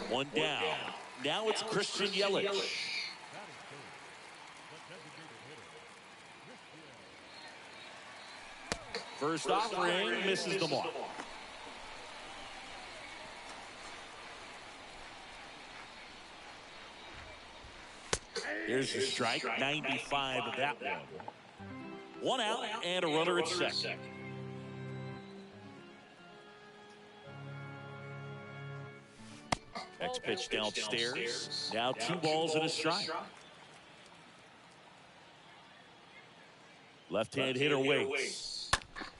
One down. Now it's Christian Yelich. First offering misses the mark. Here's the strike, 95 of that one. One out and a runner at second. Next pitch downstairs. Now 2 balls and a strike. Left-hand hitter waits.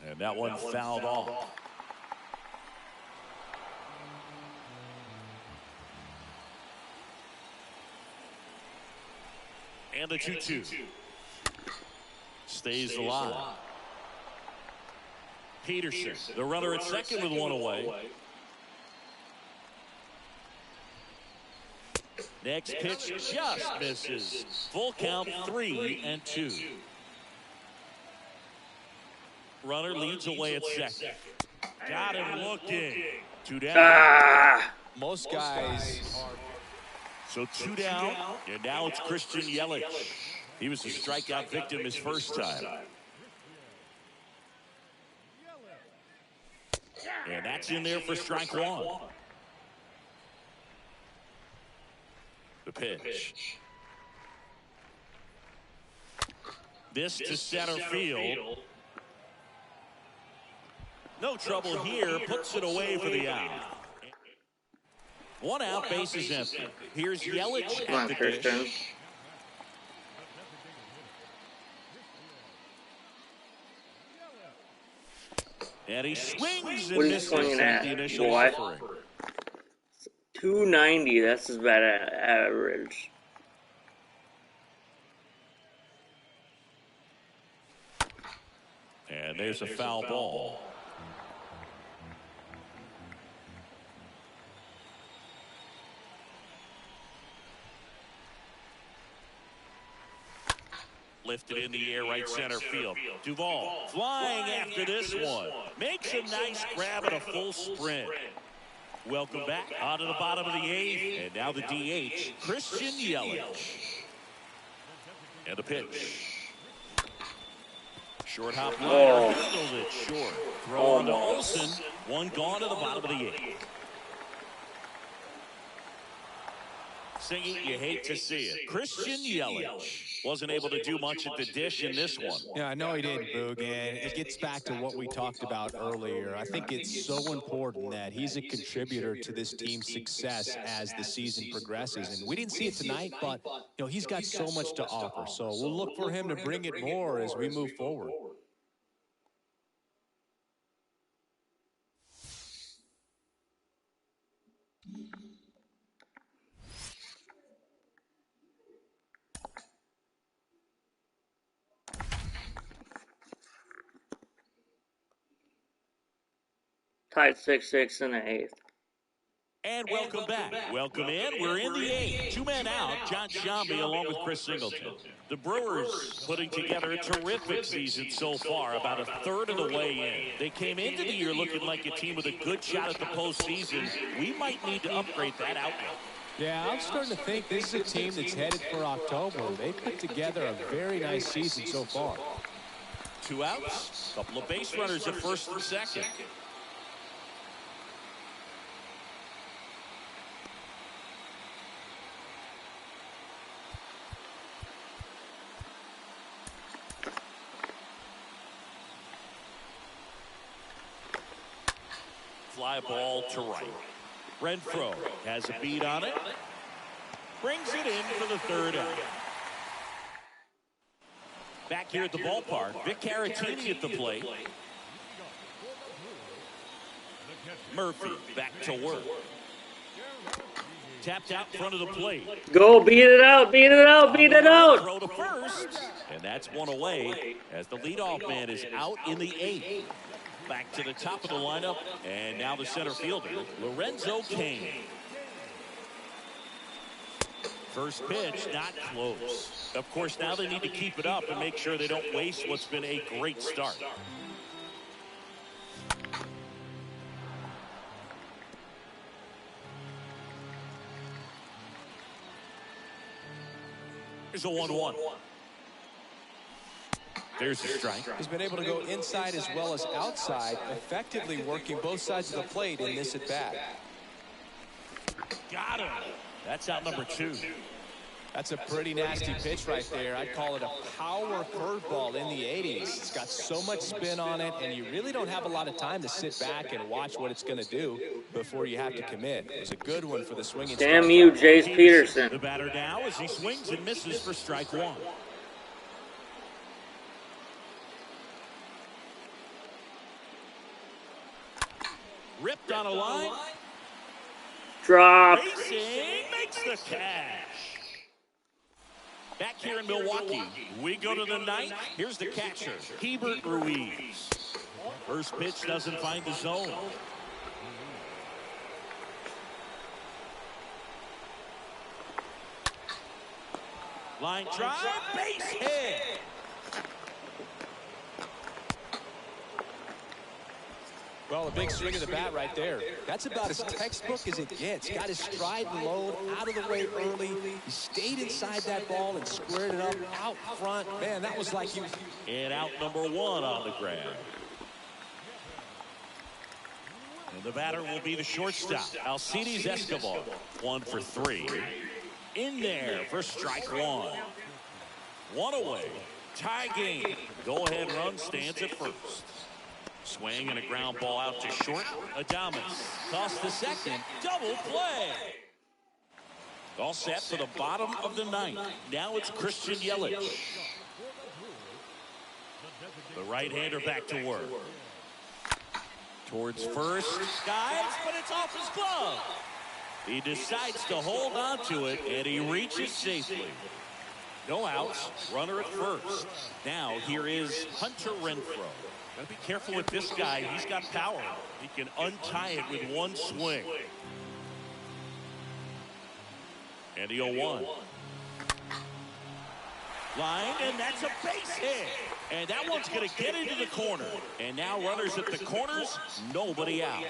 And that one fouled off. And the 2-2. Stays alive. Peterson, the runner at second with one away. Next pitch just misses. Full count, 3-2. Runner leads away at second. Got him looking. 2 down. Most guys are. So 2 down, and now it's Christian Yelich. He was a strikeout victim his first time. And that's in there for strike 1. The pitch. This to center field. No trouble here. Puts it away for the out. 1 out, base is empty. Here's Yelich at the dish. And he swings and misses at the initial offering. 290, that's his bad average. And there's a foul ball. Lifted in the air, right center field. Duvall flying after this one. Makes a nice grab and a full sprint. Welcome back onto the bottom of the 8th. And now the DH, Christian Yelich. And the pitch. Short hop liner, handled it short. Throw on to Olsen. One gone to the bottom of the 8th. Singing, you hate to see it. Christian Yelich wasn't able to do much at the dish in this one. Yeah, I know he didn't, Boog, and it gets back to what we talked about earlier. I think it's so important that he's a contributor to this team's success as the season progresses. And we didn't see it tonight, but he's got so much to offer. So we'll look for him to bring it more as we move forward. Tied 6-6 in the 8th. And welcome back. Welcome in. We're in the 8th. 2 men out. John Shambi along with Chris Singleton. The Brewers putting together a terrific season so far, about a third of the way in. They came into the year looking like a team with a good shot at the postseason. We might need to upgrade that outlook. Yeah, I'm starting to think this is a team that's headed for October. They put together a very nice season so far. 2 outs. Couple of base runners at first and second. Fly ball to right. Renfroe has a beat on it. Brings it in for the 3rd out. Back here at the ballpark, Vic Caratini at the plate. Murphy back to work. Tapped out in front of the plate. Go, beat it out, beat it out, beat it out. Throw to first, and that's one away as the leadoff man is out in the 8th. Back to the top of the lineup, and now the center fielder, Lorenzo Cain. First pitch, not close. Of course, now they need to keep it up and make sure they don't waste what's been a great start. Here's a 1-1. There's a strike. He's been able to go inside as well as outside, effectively working both sides of the plate in this at-bat. Got him. That's out number 2. That's a pretty nasty pitch right there. I'd call it a power curveball in the 80s. It's got so much spin on it, and you really don't have a lot of time to sit back and watch what it's going to do before you have to commit. It was a good one for the swinging. Damn you, Jace Peterson. The batter now as he swings and misses for strike 1. Ripped on a line. Drop. Racing makes the catch. Back here in Milwaukee, we go to the 9th. Here's the catcher, Hebert Ruiz. First pitch doesn't find the zone. Line drive, base hit. Well, a big swing of the bat right there. That's about as textbook as it gets. Got his stride and load out of the way early. He stayed inside that ball and squared it up out front. Man, that was like he was... And out number 1 on the grab. And the batter will be the shortstop, Alcides Escobar. 1 for 3. In there for strike 1. 1 away. Tie game. Go-ahead run stands at first. Swing and a ground ball out to short. Adames toss to second. Double play. All set for the bottom of the 9th. Now it's Christian Yelich. The right-hander back to work. Towards first. Dives, but it's off his glove. He decides to hold on to it, and he reaches safely. No outs. Runner at first. Now here is Hunter Renfroe. Gotta be careful with this guy. He's got power. He can untie it with one swing. And the 0-1. Line, and that's a base hit. And that one's going to get into the corner. And now runners at the corners, nobody out.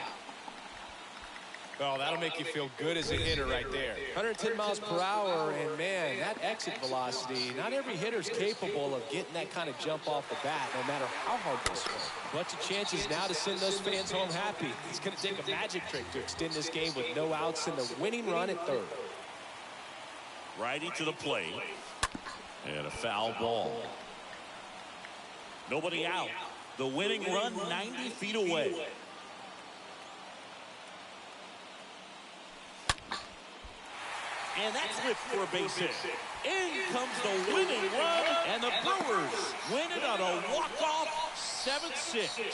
Oh, that'll make you feel good as a hitter right there. 110 miles per hour, and man, that exit velocity, not every hitter's capable of getting that kind of jump off the bat, no matter how hard they swing. A bunch of chances now to send those fans home happy. It's going to take a magic trick to extend this game with no outs and the winning run at third. Righty to the plate. And a foul ball. Nobody out. The winning run 90 feet away. And that's lift for a base hit. In comes the winning run, and the Brewers win it on a walk-off 7-6.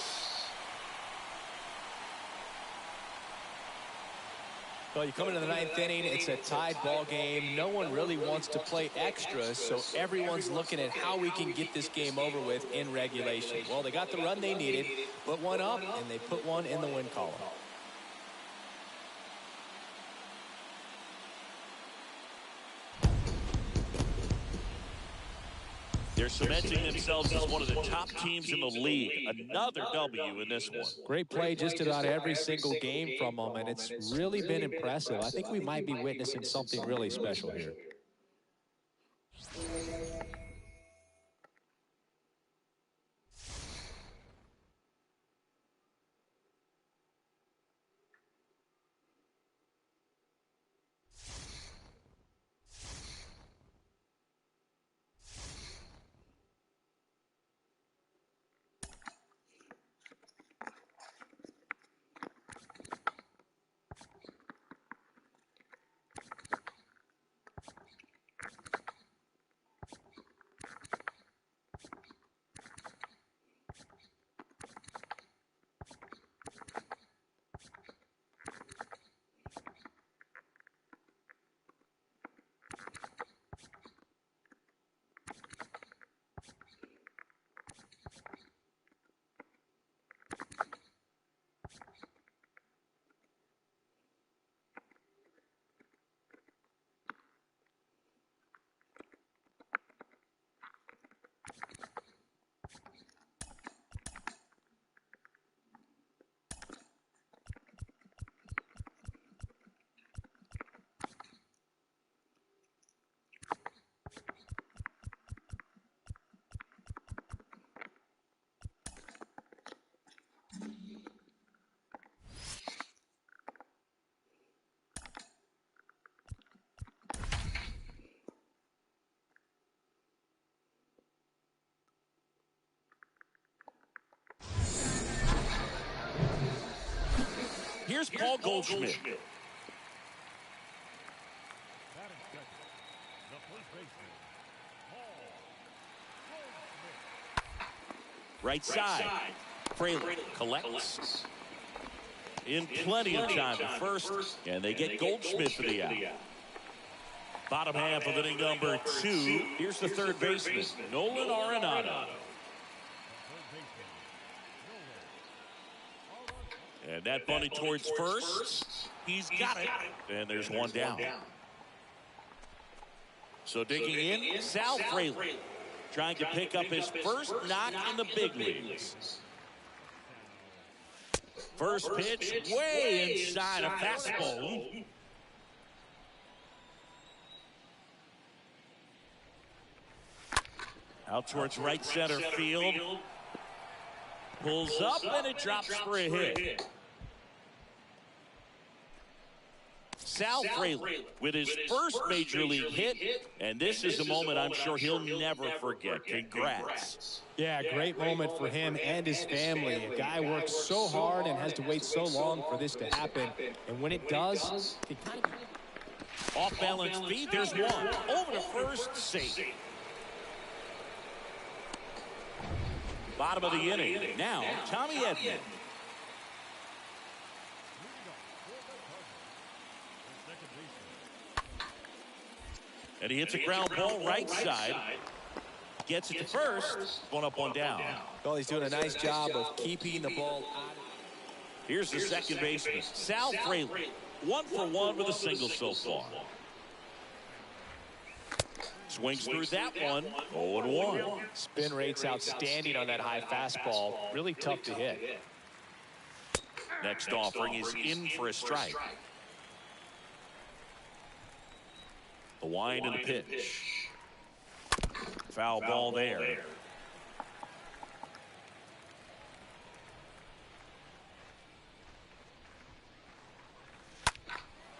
Well, you come into the 9th inning, it's a tied ball game. No one really wants to play extra, so everyone's looking at how we can get this game over with in regulation. Well, they got the run they needed, put one up, and they put one in the win column. They're cementing themselves as one of the top teams in the league. Another W in this one. Great play just about every single game from them, and it's really been impressive. I think we might be witnessing something really special here. Here's Paul Goldschmidt. Right side. Fraley collects. In plenty of time at first, and they get Goldschmidt for the out. Bottom half of inning number 2. Here's the third baseman, Nolan Arenado. And that bunny towards first. He's got it. And there's one down. So digging in, Sal Fraley, trying to pick up his first knock in the big leagues. First pitch, way inside a fastball. Out towards right center field. Pulls up and it drops for a hit. Sal Fraley with his first major league hit, and this is a moment I'm sure he'll never forget. Congrats. Yeah, great moment for him and his family. A guy works so hard and has to wait so long for this to happen, and when it does, it kind of... Off balance feed, there's one. Over to first, safe. Bottom of the inning. Now, Tommy Edman. And he hits a ground ball right side. Gets it to first. One up, one down. Well, he's doing a nice job of keeping the ball out. Here's the second baseman, Sal Fraley. 1 for 1 with a single so far. Swings through that one. 0-1. Spin rate's outstanding on that high fastball. Really tough to hit. Next offering is in for a strike. The wind and the pitch. Foul ball there.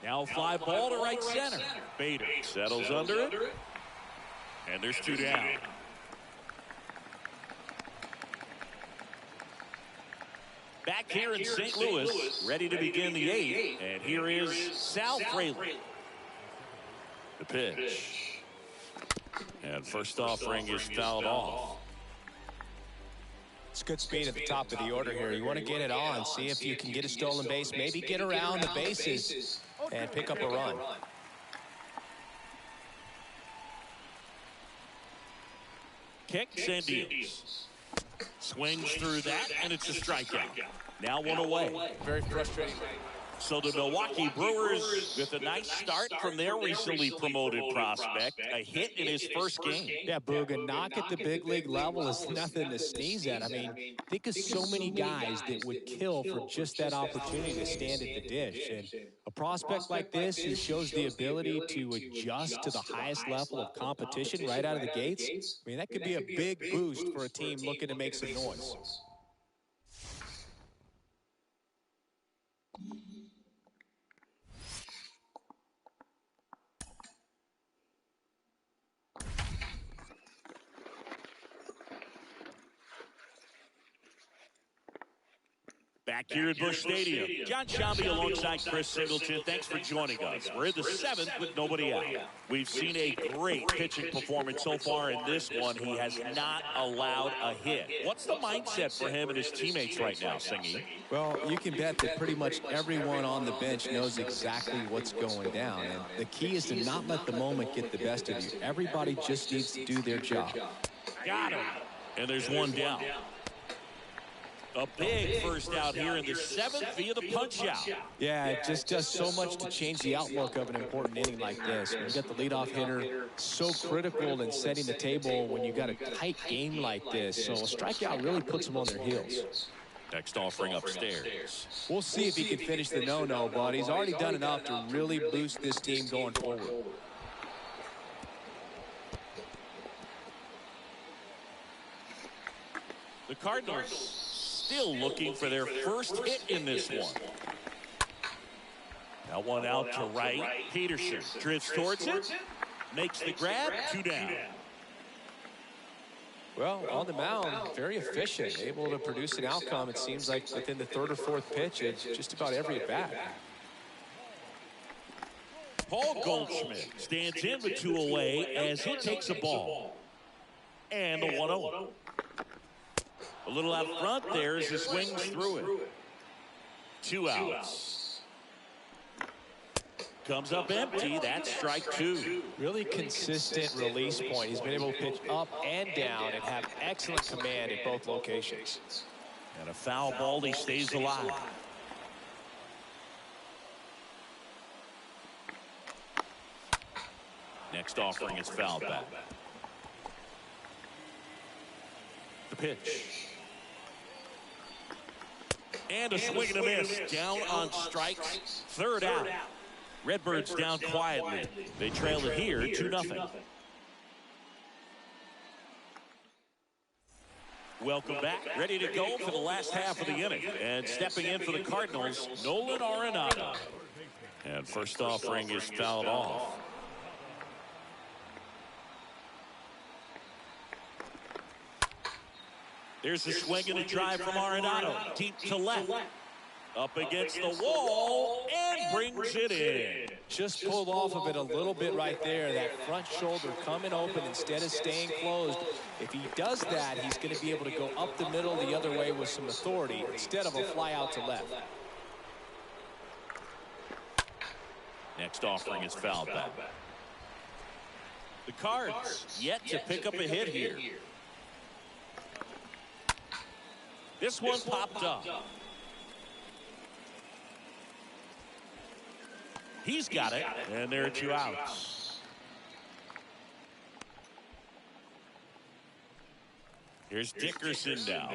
Now fly ball to right center. Bader settles under it. And there's 2 down. Back here in St. Louis, ready to begin the 8th. And here is Sal Fraley. The pitch. And first offering is fouled off. It's good speed at the top of the order here. You want to get it on, see if you can get a stolen base, maybe get around the bases and pick up a run. Kicks and deals. Swings through that, and it's a strikeout. Now one away. Very frustrating. So the Milwaukee Brewers with a nice start from their recently promoted prospect. A hit in his first game. Yeah, Boog, a knock at the big league level is nothing to sneeze at. I mean, think of so many guys that would kill for just that opportunity to stand at the dish. And a prospect like this who shows the ability to adjust to the highest level of competition right out of the gates, I mean, that could be a big boost for a team looking to make some noise. Back here at Busch Stadium, John Shambi alongside Chris Singleton. Thanks for joining us. We're in the 7th with nobody out. We've seen a great pitching performance so far in this one. He has not allowed a hit. What's the mindset for him and his teammates right now, Singy? Well, you can bet that pretty much everyone on the bench knows exactly what's going down. And the key is to not let the moment get the best of you. Everybody just needs to do their job. Got him. And there's one down. A big first out here in the 7th via the punch-out. Yeah, it just does so much to change the outlook of an important inning like this. When you got the leadoff hitter, so critical in setting the table when you got a tight game like this. So a strikeout really puts them on their heels. Next offering upstairs. We'll see if he can finish the no-no, but he's already done enough to really boost this team going forward. The Cardinals still looking for their first hit in this one. That one out to right. Peterson drifts towards it. Makes the grab. 2 down. Well, on the mound, very efficient, able to produce an outcome, it seems like, within the third or fourth pitch at just about every at-bat. Paul Goldschmidt stands in with 2 away as he takes a ball. And the 1-0. A little out front there as he swings through it. 2 outs. Comes up empty. That's strike 2. Really consistent release point. He's been able to pitch up and down and have excellent command at both locations. And a foul ball. He stays alive. Next offering is fouled back. The pitch. And a swing and a miss. Down on strikes. 3rd out. Redbirds down quietly. They trail it here 2-0. Welcome back. Ready to go for the last half of the inning. And stepping in for the Cardinals, Nolan Arenado. And first offering is fouled off. There's a swing and a drive from Arenado. Deep to left. Up against the wall and brings it in. Just pulled off of it a little bit right there. That front shoulder coming open instead of staying closed. If he does that, he's going to be able to go up the middle the other way with some authority instead of a fly out to left. Next offering is fouled back. The Cards yet to pick up a hit here. This one popped up. He's got it, and there are 2 outs. Here's Dickerson now.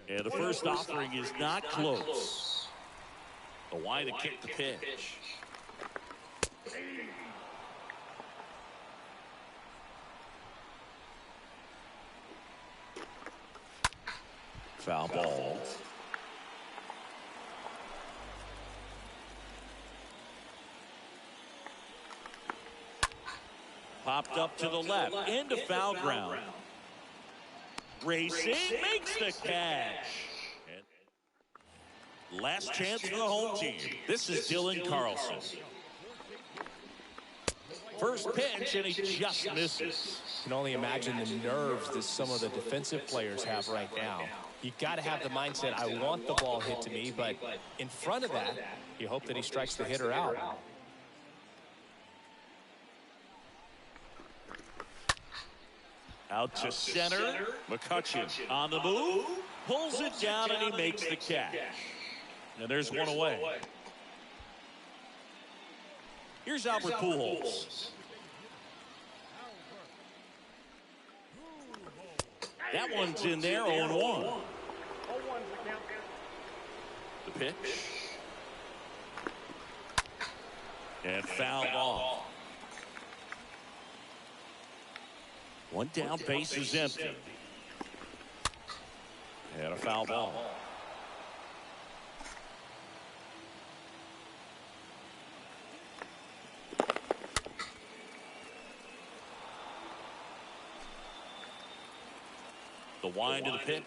And the first offering is not close. The wide to kick the pitch. Foul ball. Popped up to the left, into foul ground. Racing, makes the catch. And last chance for the home team. This is Dylan Carlson. First pitch, and he just misses. You can only imagine the nerves that some of the defensive players have right now. You got to have the mindset, I want the ball hit to me, but in front of that, you hope that he strikes the hitter out. Out to center. McCutcheon on the move. Pulls it down, and he makes the catch. And there's one away. Here's Albert Pujols. That one's in there, 0-1. The pitch. And fouled off. One down, base is empty. And a foul ball. The wind of the pitch.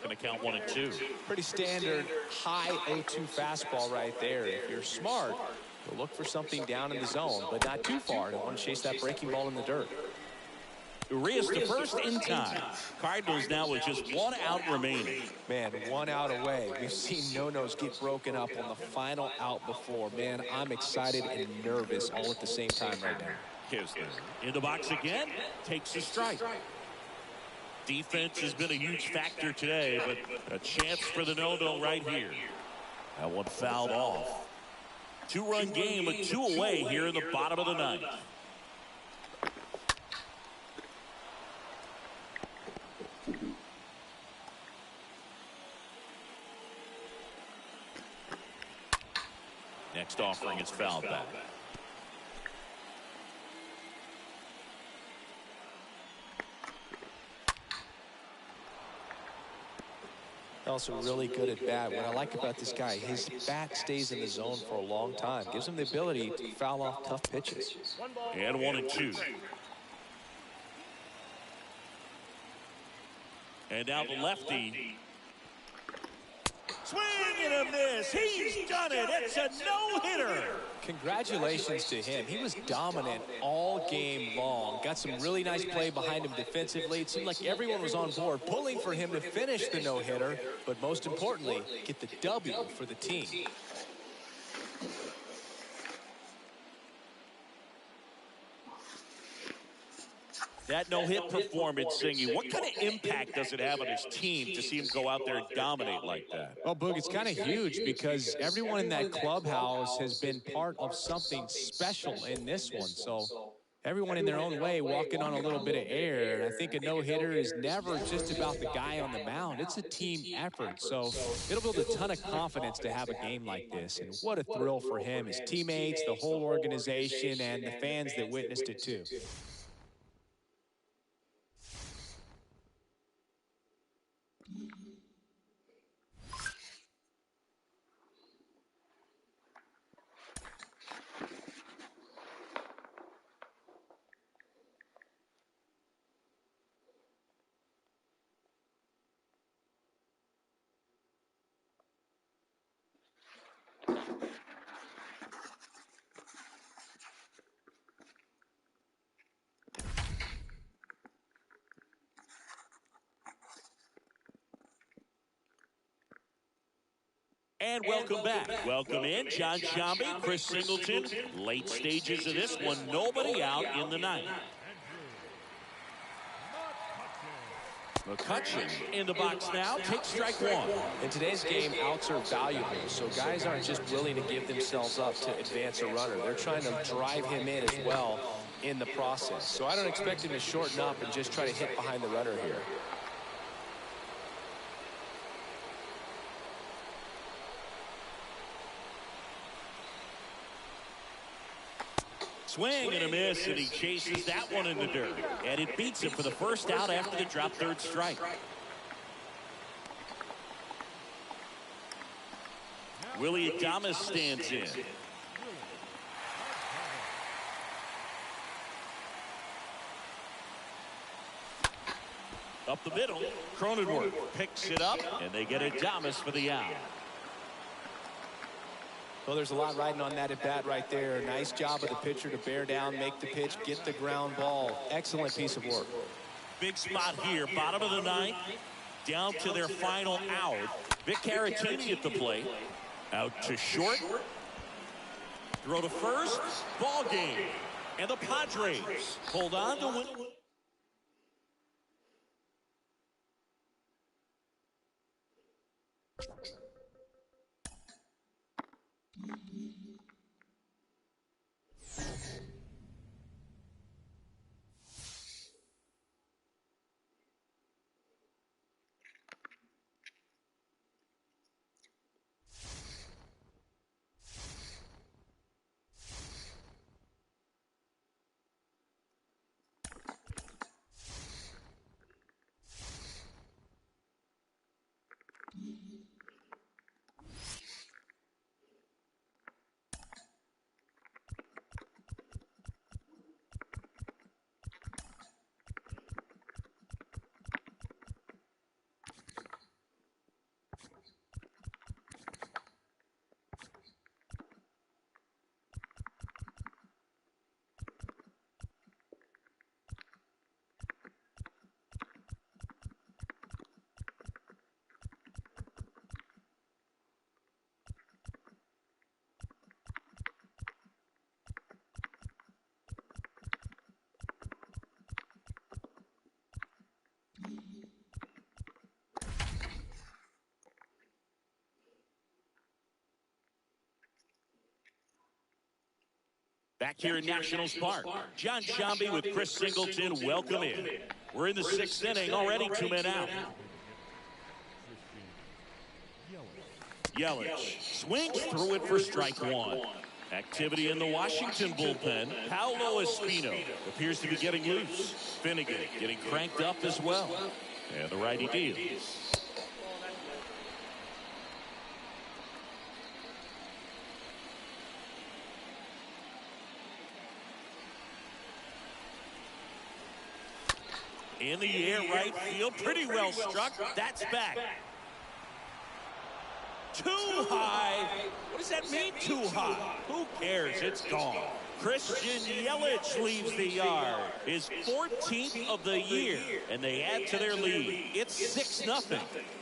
Going to count 1 and 2. Pretty standard high 0-2 fastball right there. If you're smart, you'll look for something down in the zone, but not too far. Don't want to chase that breaking ball in the dirt. Urias to first in time. Cardinals now with just 1 out remaining. Man, 1 out away. We've seen no-nos get broken up on the final out before. Man, I'm excited and nervous all at the same time right now. Here's the in the box again. Takes a strike. Defense has been a huge factor today, but a chance for the no-no right here. That one fouled off. 2-run game with 2 away here in the bottom of the 9th. Next offering is fouled back. Also really good at bat. What I like about this guy, his bat stays in the zone for a long time. Gives him the ability to foul off tough pitches. And 1-2. And now the lefty. Swing and a miss. He's done it. It's a no-hitter. Congratulations to him. He was dominant all game long. Got some really nice play behind him defensively. It seemed like everyone was on board, pulling for him to finish the no-hitter, but most importantly, get the W for the team. That no-hit performance, Singy, what kind of impact does it have on his team to see him go out there and dominate like that? Well, Boog, it's kind of huge because everyone in that clubhouse has been part of something special in this one. So everyone in their own way walking on a little bit of air. And I think a no-hitter is never just about the guy on the mound. It's a team effort. So it'll build a ton of confidence to have a game like this. And what a thrill for him, his teammates, the whole organization, and the fans that witnessed it too. And welcome back. Welcome in, John Shambi, Chris Singleton. Late stages of this one, nobody out in the ninth. McCutcheon in the box now, takes strike one. In today's game, outs are valuable, so guys aren't just willing to give themselves up to advance a runner. They're trying to drive him in as well in the process. So I don't expect him to shorten up and just try to hit behind the runner here. Swing and a miss, and he chases that one in the dirt. And it beats him for the first out after the drop third strike. Willie Adames stands in. Up the middle, Cronenworth picks it up, and they get Adames for the out. Well, there's a lot riding on that at bat right there. Nice job of the pitcher to bear down, make the pitch, get the ground ball. Excellent piece of work. Big spot here, bottom of the ninth, down to their final out. Vic Caratini at the plate. Out to short. Throw to first. Ball game. And the Padres hold on to win. Back here in Nationals Park, John Shambi with Chris Singleton. Welcome in. We're in the sixth inning already, 2 men out. Yelich swings through it for strike one. Activity in the Washington bullpen. Paolo Espino appears to be getting loose. Finnegan getting cranked up as well. And the righty deals. In the air, right field, pretty well struck. That's back. Too high. What does that mean, too high? Who cares? It's gone. Christian Yelich leaves the yard. His 14th of the year, and they add to their lead. It's 6-0.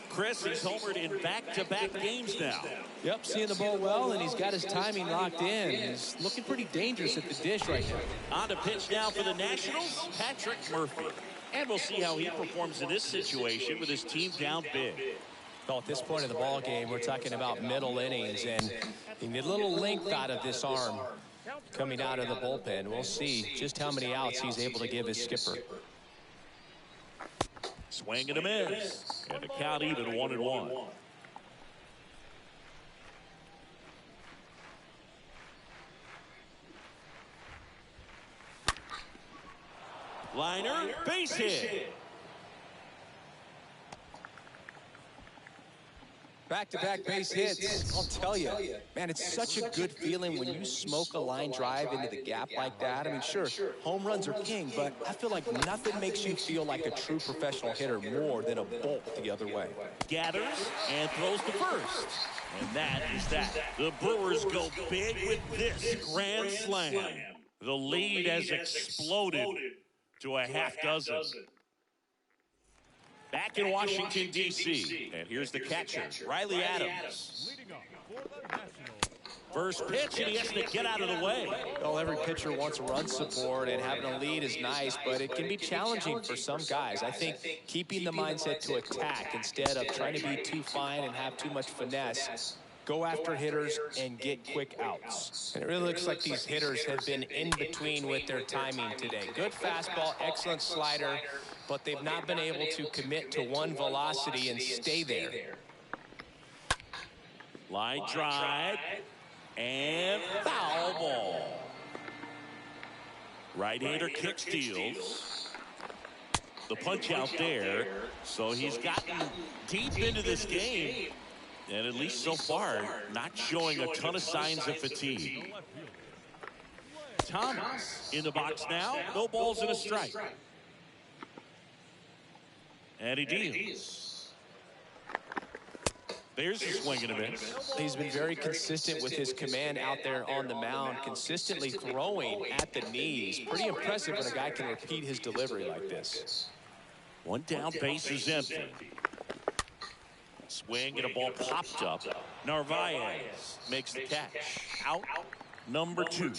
Chris, he's homered in back-to-back games now. Yep, seeing the ball well, and he's got his timing locked in. He's looking pretty dangerous at the dish right now. On to pitch now for the Nationals, Patrick Murphy. And we'll see how he performs in this situation with his team down big. Well, at this point in the ball game, we're talking about middle innings, and you need a little length out of this arm coming out of the bullpen. We'll see just how many outs he's able to give his skipper. Swing and a miss. And the count even 1-1. Liner, base hit. Back-to-back base hits. I'll tell you, man, it's such a good feeling when you smoke a line drive into the gap like that. I mean, sure, home runs are king, but I feel like nothing makes you feel like a true professional hitter more than a bolt the other way. Gathers and throws to first. And that is that. The Brewers go big with this grand slam. The lead has exploded to a half dozen. Back in Washington, D.C. And here's the catcher, Riley Adams. First pitch, and he has to get out of the way. Well, every pitcher wants run support, and having a lead is nice, but it can be challenging for some guys. I think keeping the mindset to attack instead of trying to be too fine and have too much finesse, go after hitters and get quick outs. And it really looks like these hitters have been in between with their timing today. Good fastball, excellent slider, but they've not been able to commit to one velocity and stay there. Line drive and foul ball. Right-hander kick steals. The punch out there. So he's gotten deep into this game. And at least so far, not showing a ton of signs of fatigue. Thomas in the box now. No balls and a strike. And he deals. There's a swing and a miss. He's been very consistent with his command out there on the mound, consistently throwing at the knees. Pretty impressive when a guy can repeat his delivery like this. One down, base is empty. Swing and a ball popped up. Narvaez makes the catch. Out number 2.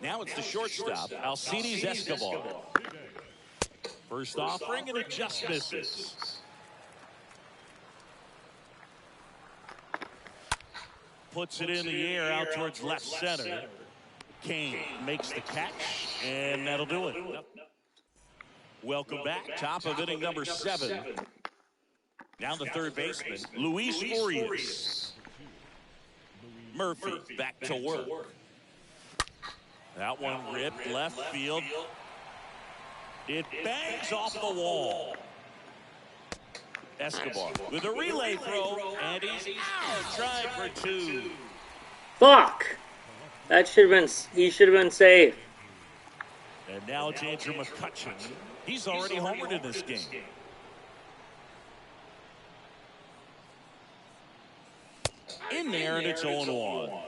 Now it's the shortstop, Alcides Escobar. First offering, and it just misses. Puts it in the air out towards left center. Kane makes the catch, and that'll do it. Welcome back. Top of inning number 7. Down the third baseman, Luis Urias. Murphy back to work. That one ripped left field. It bangs off the wall. Escobar with a relay throw, and he's out. Trying for 2. Fuck! That should have been. He should have been safe. And now it's Andrew McCutchen. He's already homered in this game. In there, and it's 0-1.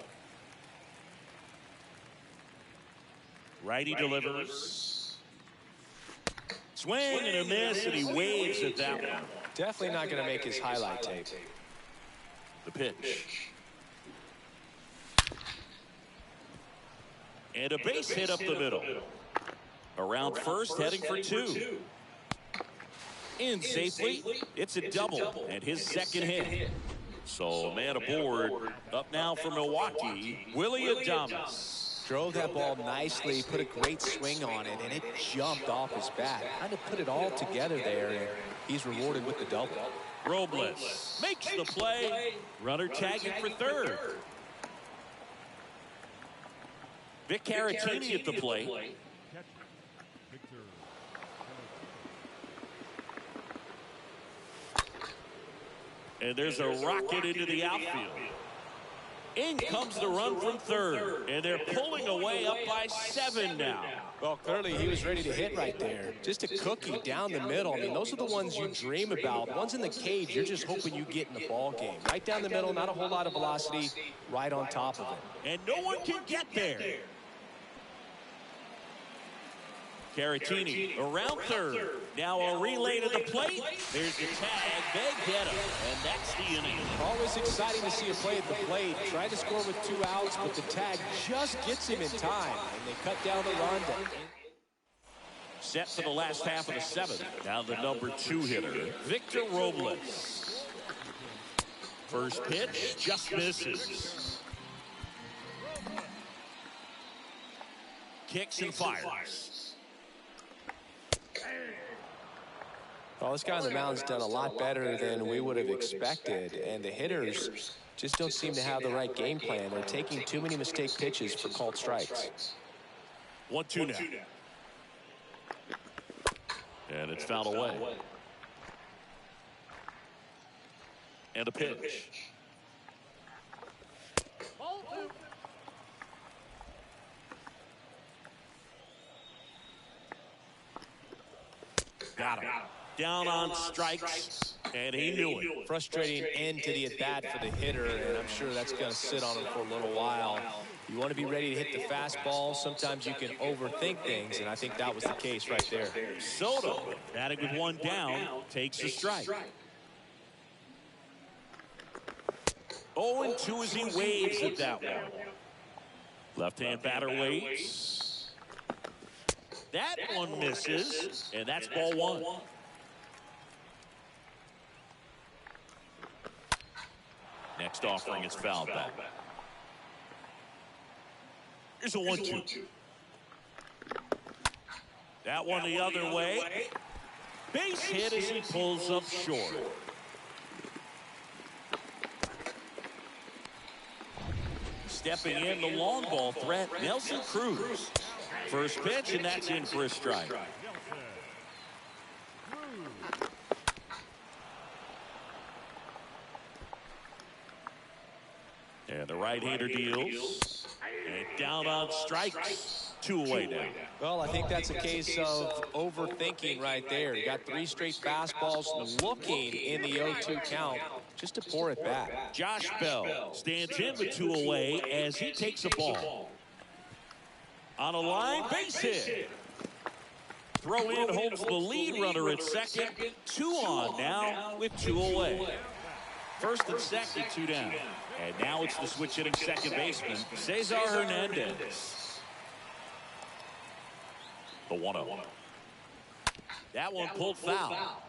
Righty delivers. Swing and a miss, and he waves at that one. Definitely not going to make his highlight tape. The pitch. And a base hit up the middle. Around first, heading for 2. In safely, it's a double, and his second hit. So, man aboard. Up now for Milwaukee, Willie Adames. Drove that ball nicely, put a great swing on it, and it jumped off his bat. Kind of put it all together there, and he's rewarded with the double. Robles makes the play. Runner tagging for third. Vic Caratini at the plate. And there's a rocket into the outfield. In comes the run from third, and they're pulling away up by 7 now. Well, clearly he was ready to hit right there. Just a cookie down the middle. I mean, those are the ones you dream about. The ones in the cage, you're just hoping you get in the ball game. Right down the middle, not a whole lot of velocity, right on top of it. And no one can get there. Caratini around third. Now a relay to the plate. There's the tag. They get him. And that's the inning. Always exciting to see a play at the plate. Tried to score with 2 outs, but the tag just gets him in time. And they cut down the run. Set for the last half of the 7th. Now the number 2 hitter, Victor Robles. First pitch just misses. Kicks and fires. Well, this guy on the mound's done a lot better than we would have expected, and the hitters just don't seem to have the right game plan. They're taking too many mistake pitches for called strikes. 1-2 now. And it's fouled away. And a pitch. Got him. Down on strikes, and he knew it. Frustrating end to the at-bat for the hitter, and I'm sure that's going to sit on him for a little while. You want to be ready to hit the fastball. Sometimes you can overthink things, and I think that was the case right there. Soto, batting with 1 down, takes a strike. 0-2 as he waves at that one. Left-hand batter waits. That one misses, and that's ball 1. Next offering is fouled back. Here's a 1-2. That one the other way. Base hit as he pulls up short. Stepping in, the long ball threat, Nelson Cruz. First pitch, and that's in for a strike. And the right-hander deals. And down on strikes. 2 away now. Well, I think that's a case of overthinking right there. You got 3 straight fastballs looking in the 0-2 count just to pour it back. Josh Bell stands in with 2 away as he takes a ball. On a line, base hit. Throw in holds the lead runner at second. 2 on now with 2 away. First and second, 2 down. And now it's the switch hitting second baseman, Cesar Hernandez. The 1-0. That one pulled foul.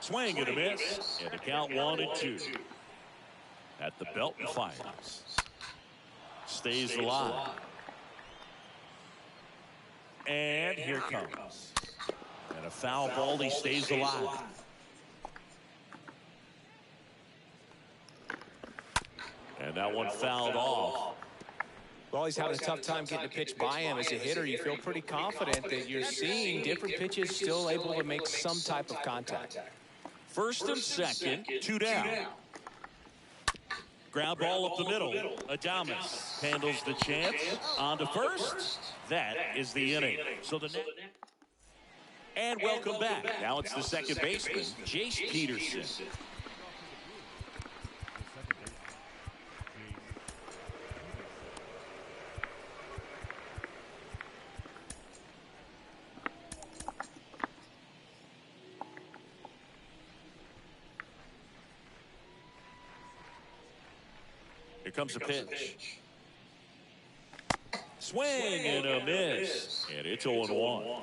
Swing and a miss. And the count 1-2. At the belt and fires. Stays alive. And here comes. And a foul ball, he stays alive. And that one fouled off. Well, he's having a tough time getting a pitch by him. As a hitter, you feel pretty confident that you're seeing different pitches still able to make some type of contact. First and second, 2 down. Ground ball up the middle. Adames handles the chance. On to first. That is the inning. So the net. And welcome back. Now it's the second baseman, Jace Peterson. Here comes a pitch. Swing and a miss. And it's 0-1.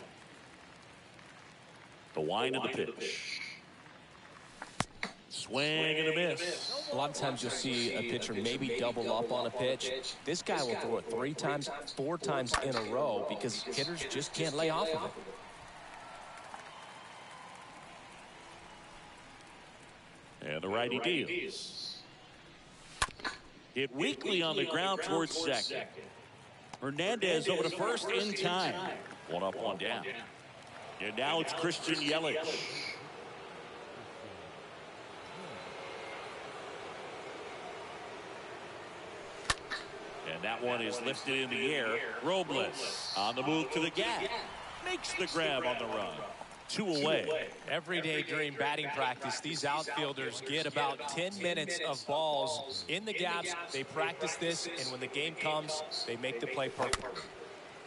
The wind of the pitch. Swing and a miss. A lot of times you'll see a pitcher maybe double up on a pitch. This guy will throw it 3 times, 4 times in a row because hitters just can't lay off of it. And the righty deals. Hit weakly on the ground towards second. Hernandez over to first in time. 1 up, 1 down. And now it's Christian Yelich. And that one is lifted in the air. Robles on the move to the gap. Makes the grab on the run. 2 away. Every day during batting practice, these outfielders get about 10 minutes of balls in the gaps. They practice this, and when the game comes, they make the play perfectly.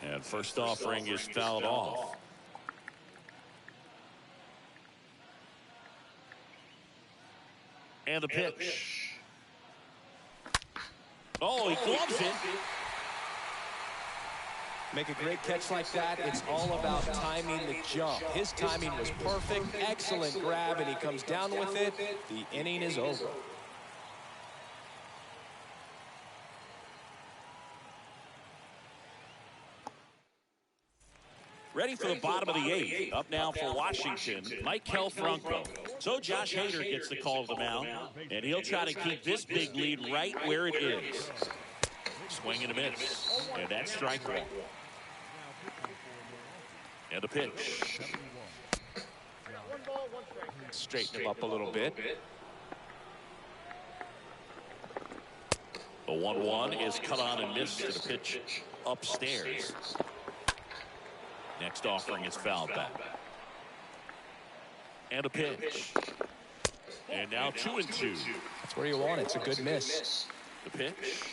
And first offering is fouled off. And the pitch. Oh, he gloves it. Make a great catch like that. It's all about timing the jump. His timing was perfect. Excellent grab, and he comes down with it. The inning is over. Ready for the bottom of the 8th. Up now for Washington, Michael Franco. So Josh Hader gets the call to the mound, and he'll try to keep this big lead right where it is. Swing and a miss, and that's strike 1. And the pitch. Straighten him up a little bit. The 1-1 is cut on and missed to the pitch upstairs. Next offering is fouled back. And a pitch. And now 2-2. That's where you want it. It's a good miss. The pitch.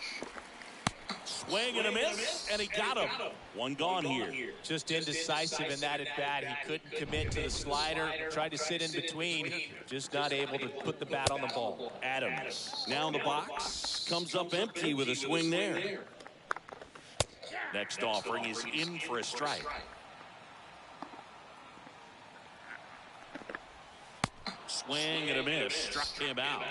Swing and a miss, and he got him. 1 gone here. Just indecisive in that at bat. He couldn't commit to the slider. Tried to sit in between. Just not able to put the bat on the ball. Adams now in the box. Comes up empty with a swing there. Next offering is in for a strike. Swing and a miss. Struck him out.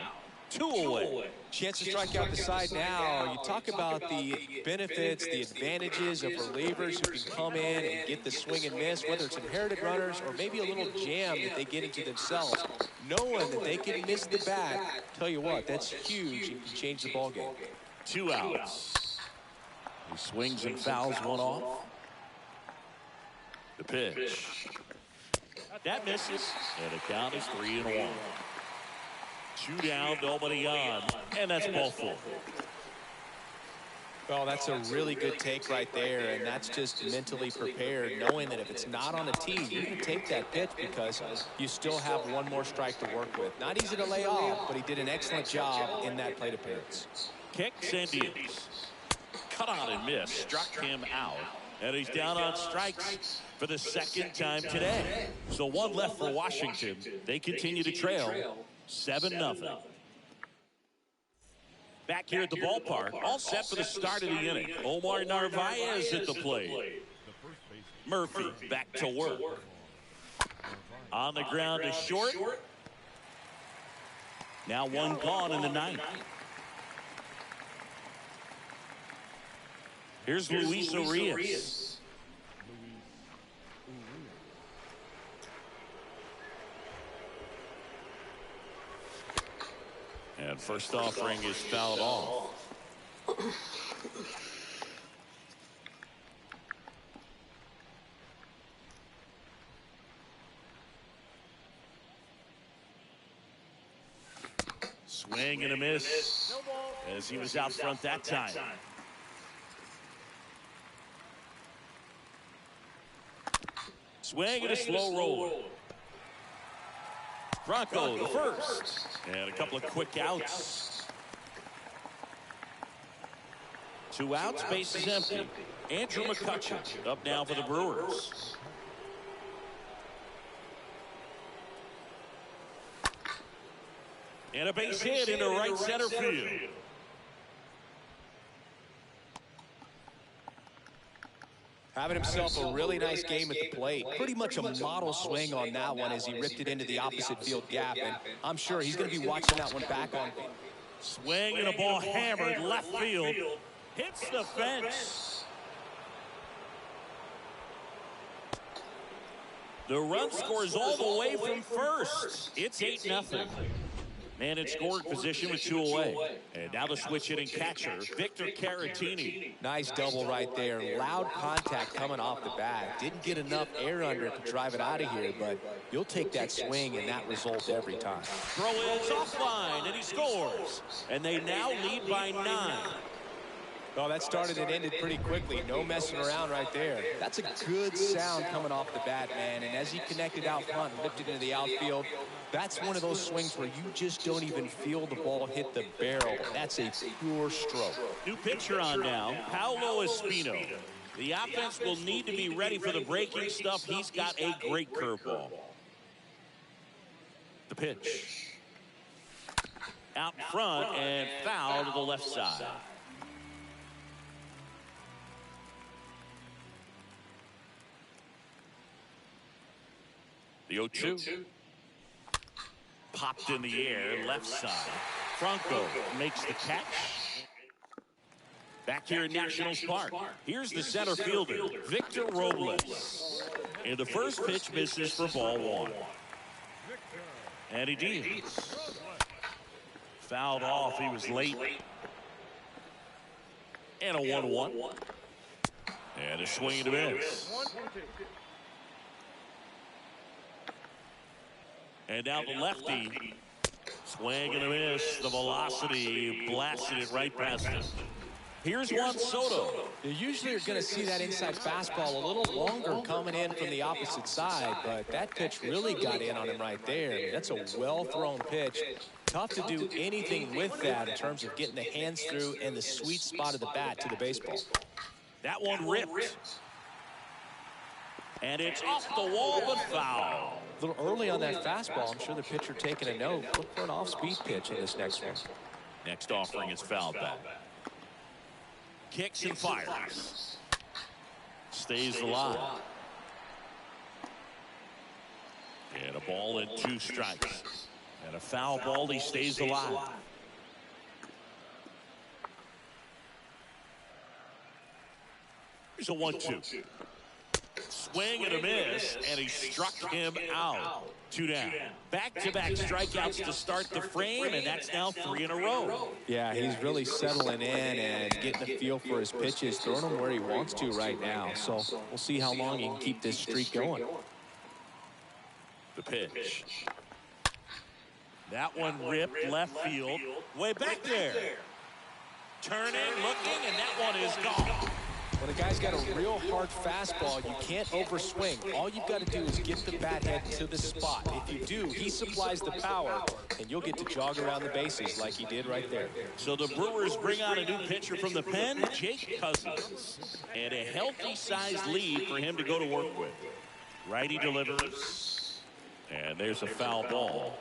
2 away. Chance to strike out the side now. You talk about the benefits, the advantages of relievers who can come in and get the swing and miss, whether it's inherited runners or maybe a little jam that they get into themselves. Knowing that they can miss the bat, tell you what, that's huge and can change the ball game. 2 outs. He swings and fouls one off. The pitch. That misses, and the count is 3-1. 2 down, nobody on, and that's ball 4. Well, that's a really good take right there, and that's just mentally prepared, knowing that if it's not on the tee, you can take that pitch because you still have one more strike to work with. Not easy to lay off, but he did an excellent job in that plate appearance. Kicks and deals. Cut on and miss, struck him out, and he's down on strikes for the 2nd time today. So 1 left for Washington. They continue to trail 7-0. Back here at the ballpark, all set for the start of the inning. Omar Narvaez at the plate. Murphy back to work. On the ground to short. Now 1 gone in the 9th. Here's Luis Urias. And first offering is fouled off. Swing and a miss as he was out front that time. Swing and a slow roll. Franco, the first. And a couple of quick outs. 2 outs, base is empty. Andrew McCutcheon up now for the Brewers. And a base hit into right center field. Having himself a really nice game at the plate. Pretty much a model swing on that one as he ripped it into the opposite field gap. And I'm sure he's going to be watching that one back on. Swing and a ball hammered left field. Hits the fence. The run scores all the way from first. It's 8-0. Man in scoring position with 2 away. And now the switch hitting catcher, Victor Caratini. Nice double right there. Loud contact coming off the bat. Didn't get enough air under it to drive it out of here, but you'll take that swing and that result every time. Throw is offline, and he scores. And they now lead by 9. Oh, that started and ended pretty quickly. No messing around right there. That's a good sound coming off the bat, man. And as he connected out front and ripped it into the outfield, that's one of those swings where you just don't even feel the ball hit the barrel. That's a pure stroke. New pitcher on now, Paolo Espino. The offense will need to be ready for the breaking stuff. He's got a great curveball. The pitch. Out front and foul to the left side. The 0-2. Popped in the air, left side. Franco makes the catch. Back here at Nationals Park, here's the center fielder, Victor Robles. And the first pitch misses for ball one. And he deals. Fouled off, he was late. And a 1-1. And a swing and a miss. And now the lefty. Swing and a miss. The velocity blasted it right past him. Here's Juan Soto. You usually are going to see that inside fastball a little longer coming in from the opposite side, but that pitch really got in on him right there. That's a well-thrown pitch. Tough to do anything with that in terms of getting the hands through and the sweet spot of the bat to the baseball. That one ripped. And it's off the wall, but foul. A little early on that fastball. I'm sure the pitcher taking a note. Look for an off-speed pitch in this next one. Next offering is fouled back. Kicks and fires. Stays alive. And a ball and 2 strikes. And a foul ball, he stays alive. Here's a 1-2. Swing and a miss, and he struck him out. 2 down. Back-to-back strikeouts to start the frame, and that's now 3 in a row. Yeah, he's really settling in and getting the feel for his pitches, throwing them where he wants to right now. So we'll see how long he can keep this streak going. The pitch. That one ripped left field. Way back there. Turning, looking, and that one is gone. When a guy's got a real hard fastball, you can't overswing. All you've got to do is get the bat head to the spot. If you do, he supplies the power, and you'll get to jog around the bases like he did right there. So the Brewers bring out a new pitcher from the pen, Jake Cousins. And a healthy-sized lead for him to go to work with. Righty delivers. And there's a foul ball.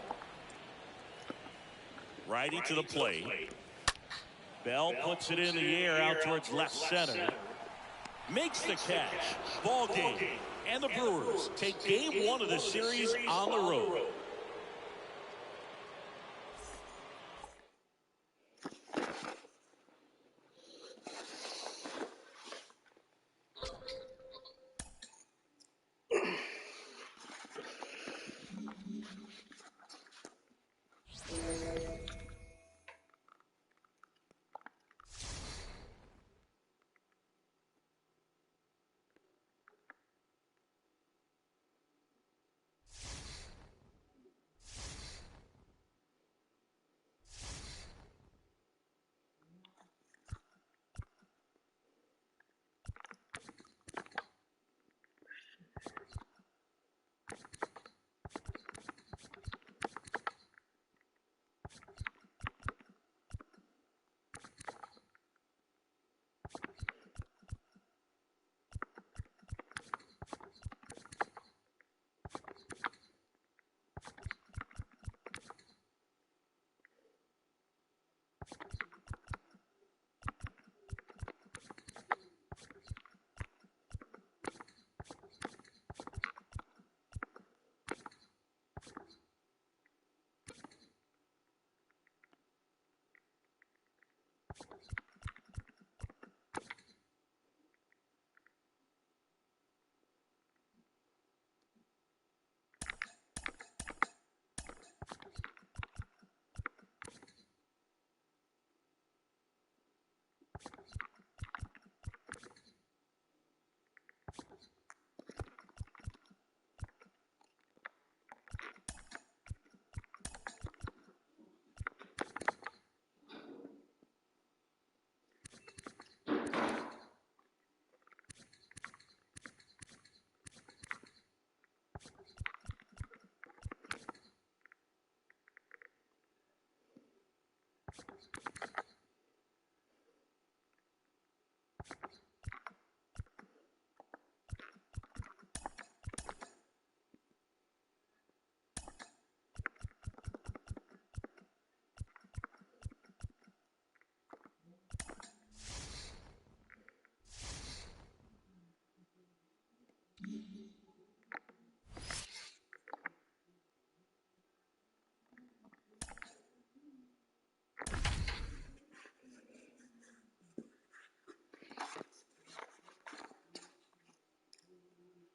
Righty to the plate. Bell puts it in the air out towards left center. Makes the catch. Ball game. And the Brewers take game 1 of the series on the road.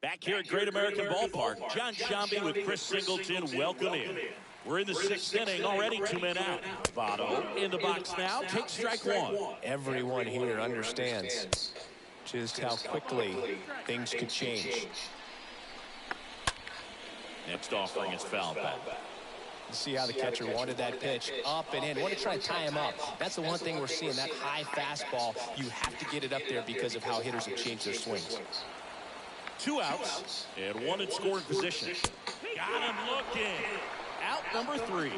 Back here at Great American Ballpark, John Shambi with Chris Singleton. Welcome in. We're in the sixth inning, already 2 men out. Votto in the box now, takes strike one. Everyone here understands just how quickly things could change. Next offering is fouled back. See how the catcher wanted that pitch up and in. Want to try to tie him up. That's the one thing we're seeing, that high fastball. You have to get it up there because of how hitters have changed their swings. 2 outs and 1 in scoring position. Got him looking. Out number 3.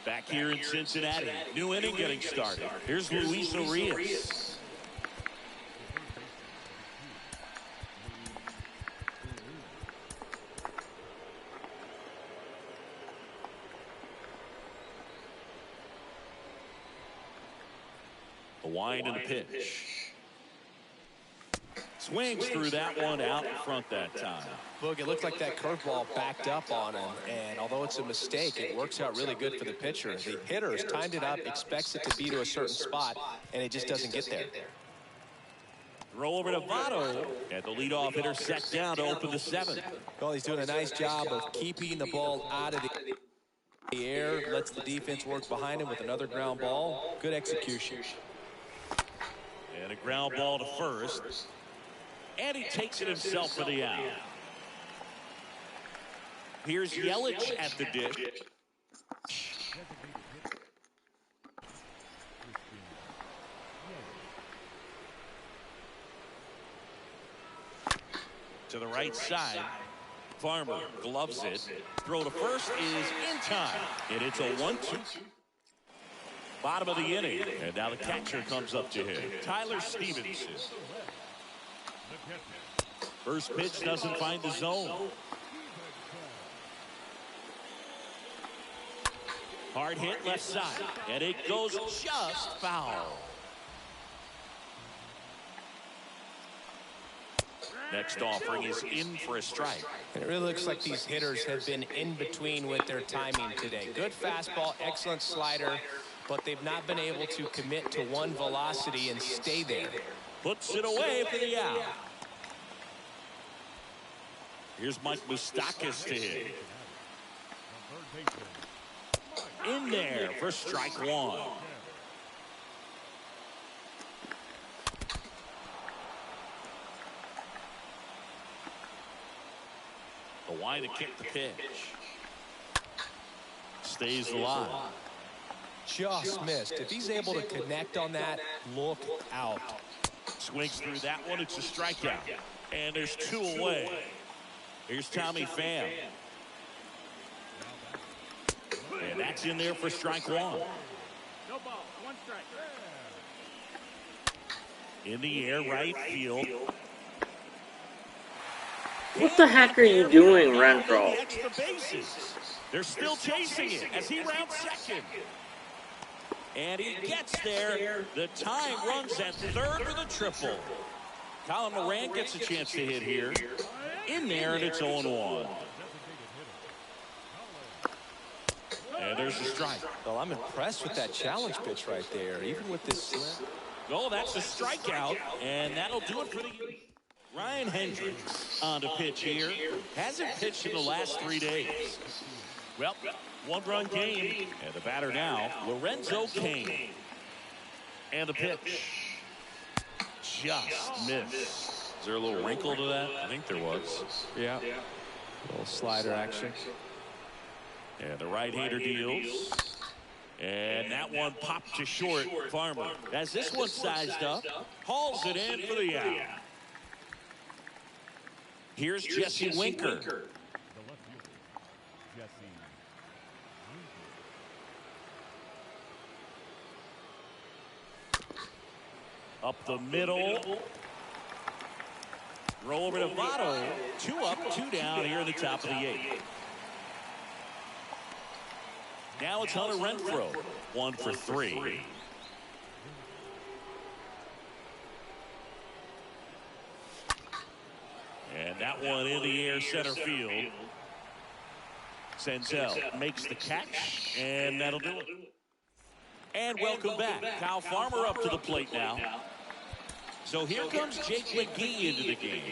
Back here in Cincinnati, new inning getting started. Here's Luis Urias. The wind and the pitch. Swings through that one out in front that time. Look, it looked like that curveball backed up on him, and although it's a mistake, it works out really good for the pitcher. The hitter's timed it up, expects it to be to a certain spot, and it just doesn't get there. Throw over to Votto, and the leadoff hitter set down to open the 7th. Well, he's doing a nice job of keeping the ball out of the air, lets the defense work behind him with another ground ball. Good execution. And a ground ball to first. And he takes it himself for the out. Here's Yelich at the dish. To the right side. Farmer gloves it. Throw to first is in time. And it's a 1-2. Bottom of the inning. And now the catcher comes up to him. Tyler Stevenson. First pitch doesn't find the zone. Hard hit left side. And it goes just foul. Next offering is in for a strike. And it really looks like these hitters have been in between with their timing today. Good fastball, excellent slider, but they've not been able to commit to one velocity and stay there. Puts it away for the out. Here's Mike Moustakas to hit. In there for strike 1. The wide to kick the pitch. Stays alive. Just missed. If he's able to connect on that, look out. Swings through that one. It's a strikeout. And there's 2 away. Here's Tommy Pham. And that's in there for strike 1. No ball, 1 strike. In the air, right field. What the heck are you doing, Renfroe? Extra bases. They're still chasing it as he rounds second. And he gets there. The time runs at third for the triple. Colin Moran gets a chance to hit here. In there, and it's 0-1. And there's a strike. Well, I'm impressed with that challenge pitch right there, even with this slip. Oh, that's a strikeout, and that'll do it for the Ryan Hendricks on the pitch here. Hasn't pitched in the last 3 days. Well, 1-run game, and the batter now, Lorenzo Cain. And the pitch. Just missed. Is there a little wrinkle to that? I think there was. Yeah. A little slider action. And the right-hander deals. And that one popped to short. Farmer, as this one sized up, hauls it in for the out. Here's Jesse Winker. Up the middle. Throw over to Votto. 2 up, 2 down here in the top of the 8th. Now it's Hunter Renfroe. 1 for 3. And that one in the air center field. Senzel makes the catch, and that'll do it. And welcome back. Kyle Farmer up to the plate now. So here comes Jake McGee into the game,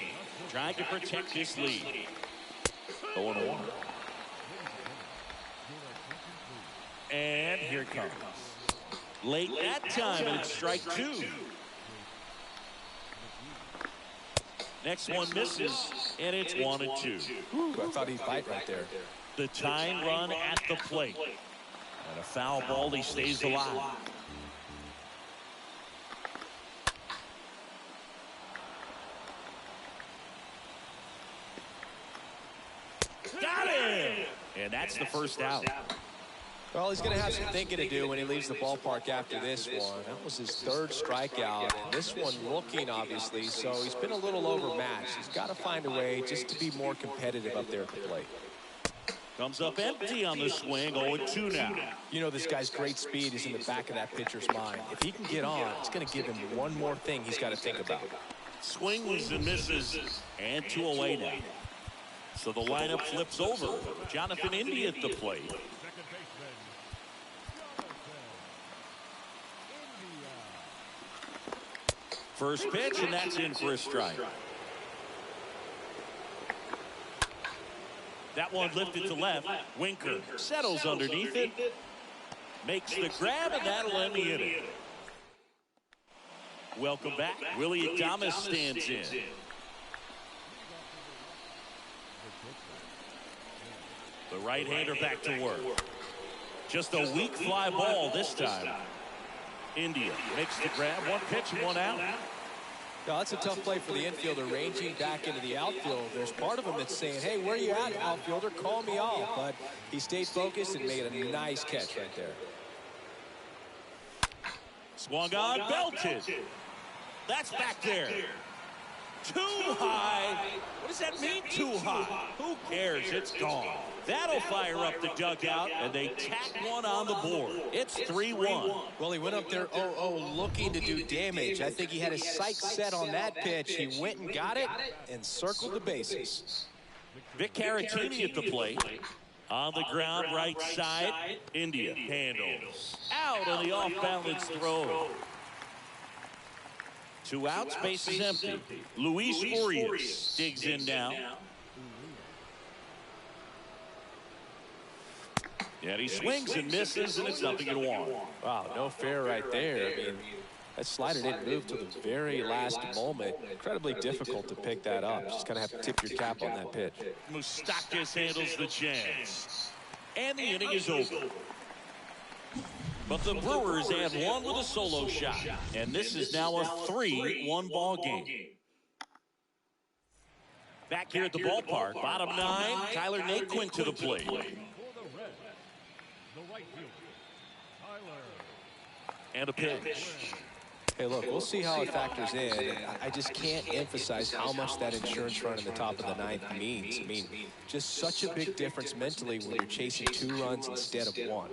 trying to protect his lead. 0-1. And here it comes. Late that time, and it's strike 2. Next one misses, and it's 1-2. Ooh, I thought he'd bite right there. The tying run at the plate. And a foul ball, he stays alive. Got it! And that's the first out. Well, he's going to have some thinking to do when he leaves the ballpark after this one. That was his 3rd strikeout. And this one looking, obviously, so he's been a little overmatched. He's got to find a way just to be more competitive up there at the plate. Comes up empty on the swing, 0-2 now. You know, this guy's great speed is in the back of that pitcher's mind. If he can get on, it's going to give him one more thing he's got to think about. Swings and misses, and 2 away now. So the lineup flips over. Jonathan India at the plate. First pitch, and that's in for a strike. That one lifted to left. Winker settles underneath it. Makes the grab, and that'll end the inning. Welcome back. Willie Adames stands in. The right-hander back to work. Just a weak fly ball this time. India makes the grab. 1 pitch and 1 out. No, that's a tough play for the infielder, ranging back into the outfield. There's part of him that's saying, hey, where you at, outfielder? Call me off. But he stayed focused and made a nice catch right there. Swung on, belted. That's back there. Too high. What does that mean, too high? Who cares? It's gone. That'll fire up the dugout, and they tack one on the board. It's 3-1. Well, he went up there 0-0 looking to do damage. I think he had his sights set on that pitch. He went and got it and circled the bases. Vic Caratini at the plate. On the ground, right side. India handles. Out on the off-balance throw. 2 outs, bases empty. Luis Urias digs in now. And he swings and misses, and it's 0-1. Wow, no fair right there. I mean, that slider didn't move till the very last moment. Incredibly difficult to pick that up. Just kind of have to tip your cap on that pitch. Moustakas handles the chance. And the inning is over. But the Brewers add 1 with a solo shot. And this is now a 3-1 ball game. Back here at the ballpark, bottom 9, Tyler Naquin to the plate. And a pitch. Hey, look, we'll see how it factors in. I just can't emphasize how much that insurance run in the top of the 9th means. I mean, just such a big difference mentally when you're chasing 2 runs instead of 1.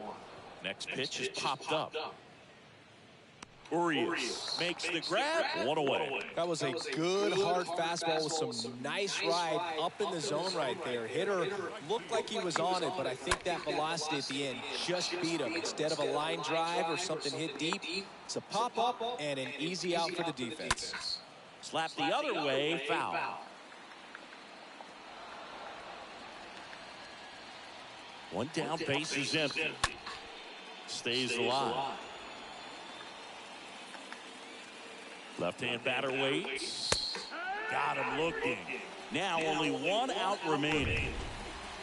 Next pitch is popped up. Urias makes the grab. 1 away. That was a good hard fastball with some nice ride up in the zone right there. Hitter looked like he was on it, but I think that velocity at the end just beat him. Instead of a line drive or something hit deep, it's a pop up and an easy out for the defense. Slap the other way, foul. One down, base is empty. Stays alive. Left-hand batter waits. Got him looking. Now only 1 out remaining.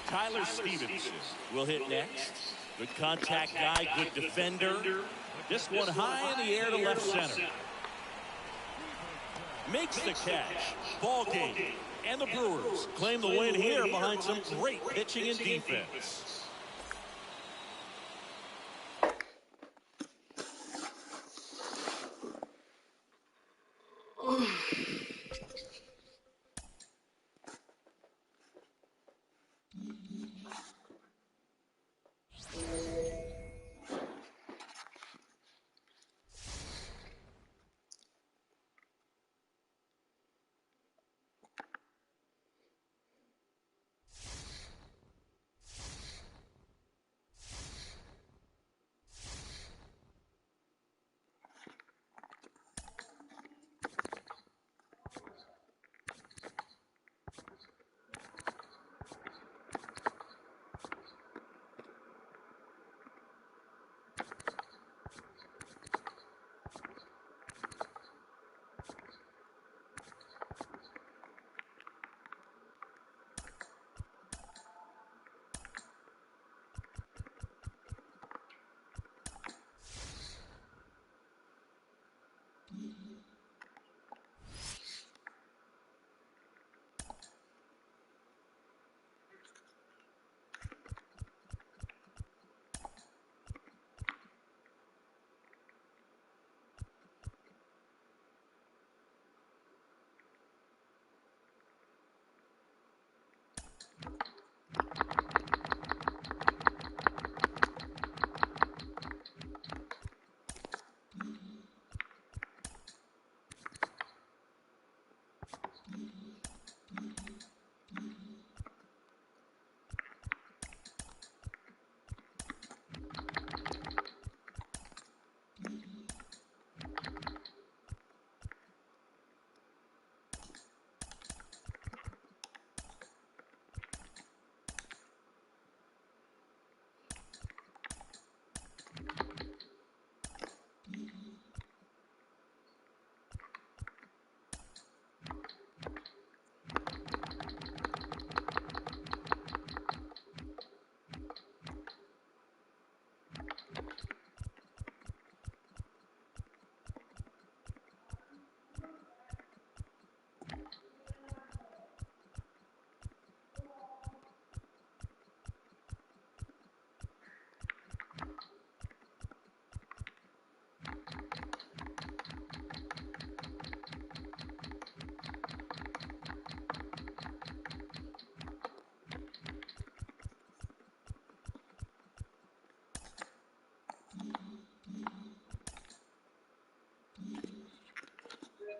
Tyler Stevenson will hit next. Good contact guy, good defender. This one high in the air to left center. Makes the catch. Ball game. And the Brewers claim the win here behind some great pitching and defense.